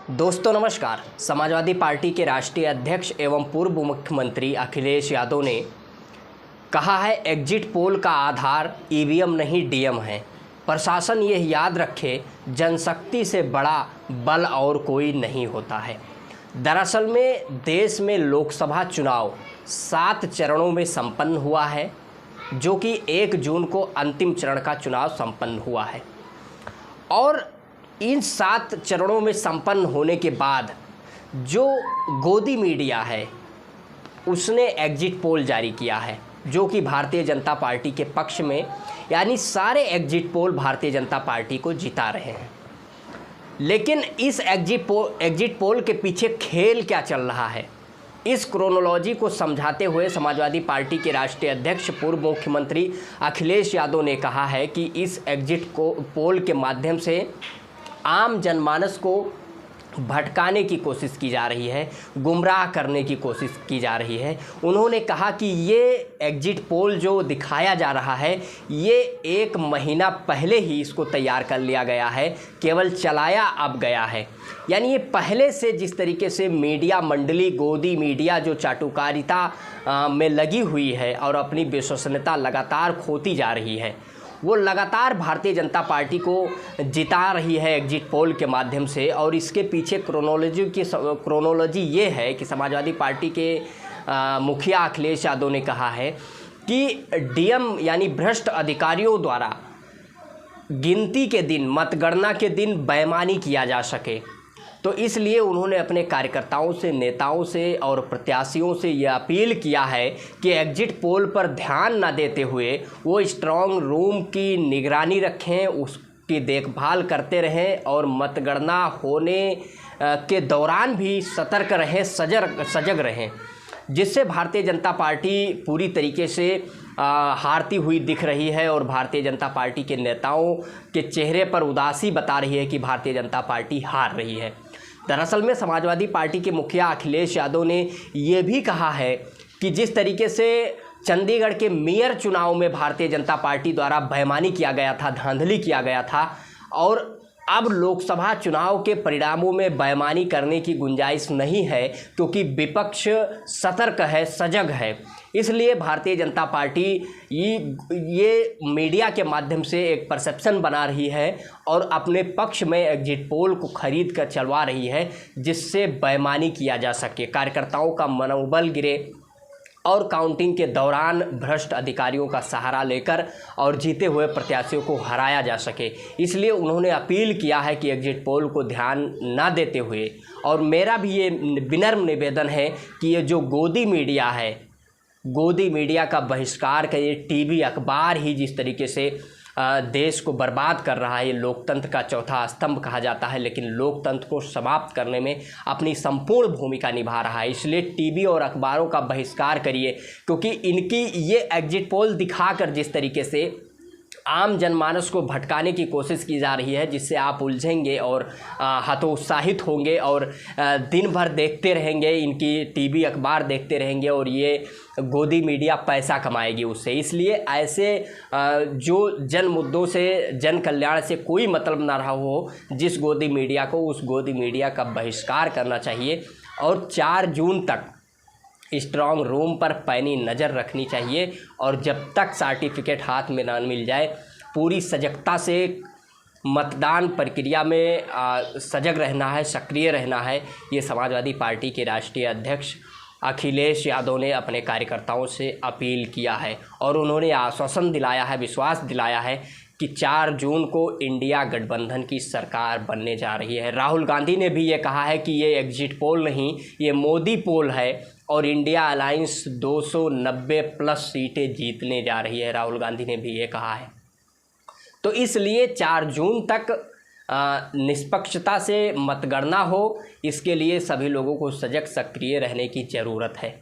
दोस्तों नमस्कार। समाजवादी पार्टी के राष्ट्रीय अध्यक्ष एवं पूर्व मुख्यमंत्री अखिलेश यादव ने कहा है, एग्जिट पोल का आधार ईवीएम नहीं डीएम है। प्रशासन यह याद रखे, जनशक्ति से बड़ा बल और कोई नहीं होता है। दरअसल में देश में लोकसभा चुनाव 7 चरणों में संपन्न हुआ है, जो कि 1 जून को अंतिम चरण का चुनाव संपन्न हुआ है। और इन 7 चरणों में संपन्न होने के बाद जो गोदी मीडिया है उसने एग्जिट पोल जारी किया है, जो कि भारतीय जनता पार्टी के पक्ष में, यानी सारे exit poll Bharatiya Janata party को जिता रहे हैं। लेकिन इस एग्जिट पोल के पीछे खेल क्या चल रहा है, इस क्रोनोलॉजी को समझाते हुए समाजवादी पार्टी के राष्ट्रीय अध्यक्ष पूर्व मुख्यमंत्री अखिलेश यादव ने कहा है कि इस एग्जिट पोल के माध्यम से आम जनमानस को भटकाने की कोशिश की जा रही है, गुमराह करने की कोशिश की जा रही है। उन्होंने कहा कि ये एग्जिट पोल जो दिखाया जा रहा है, ये 1 महीना पहले ही इसको तैयार कर लिया गया है, केवल चलाया अब गया है। यानी ये पहले से जिस तरीके से मीडिया मंडली, गोदी मीडिया जो चाटुकारिता में लगी हुई है और अपनी विश्वसनीयता लगातार खोती जा रही है, वो लगातार भारतीय जनता पार्टी को जिता रही है एग्जिट पोल के माध्यम से। और इसके पीछे क्रोनोलॉजी ये है कि समाजवादी पार्टी के मुखिया अखिलेश यादव ने कहा है कि डीएम यानी भ्रष्ट अधिकारियों द्वारा गिनती के दिन, मतगणना के दिन बेईमानी किया जा सके, तो इसलिए उन्होंने अपने कार्यकर्ताओं से, नेताओं से और प्रत्याशियों से यह अपील किया है कि एग्जिट पोल पर ध्यान न देते हुए वो स्ट्रांग रूम की निगरानी रखें, उसकी देखभाल करते रहें और मतगणना होने के दौरान भी सतर्क रहें, सजग रहें, जिससे भारतीय जनता पार्टी पूरी तरीके से हारती हुई दिख रही है। और भारतीय जनता पार्टी के नेताओं के चेहरे पर उदासी बता रही है कि भारतीय जनता पार्टी हार रही है। दरअसल में समाजवादी पार्टी के मुखिया अखिलेश यादव ने ये भी कहा है कि जिस तरीके से चंडीगढ़ के मेयर चुनाव में भारतीय जनता पार्टी द्वारा बेईमानी किया गया था, धांधली किया गया था, और अब लोकसभा चुनाव के परिणामों में बेईमानी करने की गुंजाइश नहीं है, क्योंकि विपक्ष सतर्क है, सजग है। इसलिए भारतीय जनता पार्टी ये मीडिया के माध्यम से एक परसेप्शन बना रही है और अपने पक्ष में एग्जिट पोल को खरीद कर चलवा रही है, जिससे बेईमानी किया जा सके, कार्यकर्ताओं का मनोबल गिरे और काउंटिंग के दौरान भ्रष्ट अधिकारियों का सहारा लेकर और जीते हुए प्रत्याशियों को हराया जा सके। इसलिए उन्होंने अपील किया है कि एग्जिट पोल को ध्यान न देते हुए, और मेरा भी ये विनम्र निवेदन है कि ये जो गोदी मीडिया है, गोदी मीडिया का बहिष्कार करिए। टीवी, अखबार ही जिस तरीके से देश को बर्बाद कर रहा है, ये लोकतंत्र का चौथा स्तंभ कहा जाता है, लेकिन लोकतंत्र को समाप्त करने में अपनी संपूर्ण भूमिका निभा रहा है। इसलिए टीवी और अखबारों का बहिष्कार करिए, क्योंकि इनकी ये एग्जिट पोल दिखाकर जिस तरीके से आम जनमानस को भटकाने की कोशिश की जा रही है, जिससे आप उलझेंगे और हतोत्साहित होंगे और दिन भर देखते रहेंगे, इनकी टीवी अखबार देखते रहेंगे और ये गोदी मीडिया पैसा कमाएगी उससे। इसलिए ऐसे जो जन मुद्दों से, जन कल्याण से कोई मतलब ना रहा हो, जिस गोदी मीडिया को, उस गोदी मीडिया का बहिष्कार करना चाहिए और 4 जून तक स्ट्रांग रूम पर पैनी नज़र रखनी चाहिए। और जब तक सर्टिफिकेट हाथ में ना मिल जाए, पूरी सजगता से मतदान प्रक्रिया में सजग रहना है, सक्रिय रहना है। ये समाजवादी पार्टी के राष्ट्रीय अध्यक्ष अखिलेश यादव ने अपने कार्यकर्ताओं से अपील किया है और उन्होंने आश्वासन दिलाया है, विश्वास दिलाया है कि 4 जून को इंडिया गठबंधन की सरकार बनने जा रही है। राहुल गांधी ने भी ये कहा है कि ये एग्जिट पोल नहीं, ये मोदी पोल है और इंडिया अलायंस 290+ सीटें जीतने जा रही है। राहुल गांधी ने भी ये कहा है। तो इसलिए 4 जून तक निष्पक्षता से मतगणना हो, इसके लिए सभी लोगों को सजग, सक्रिय रहने की ज़रूरत है।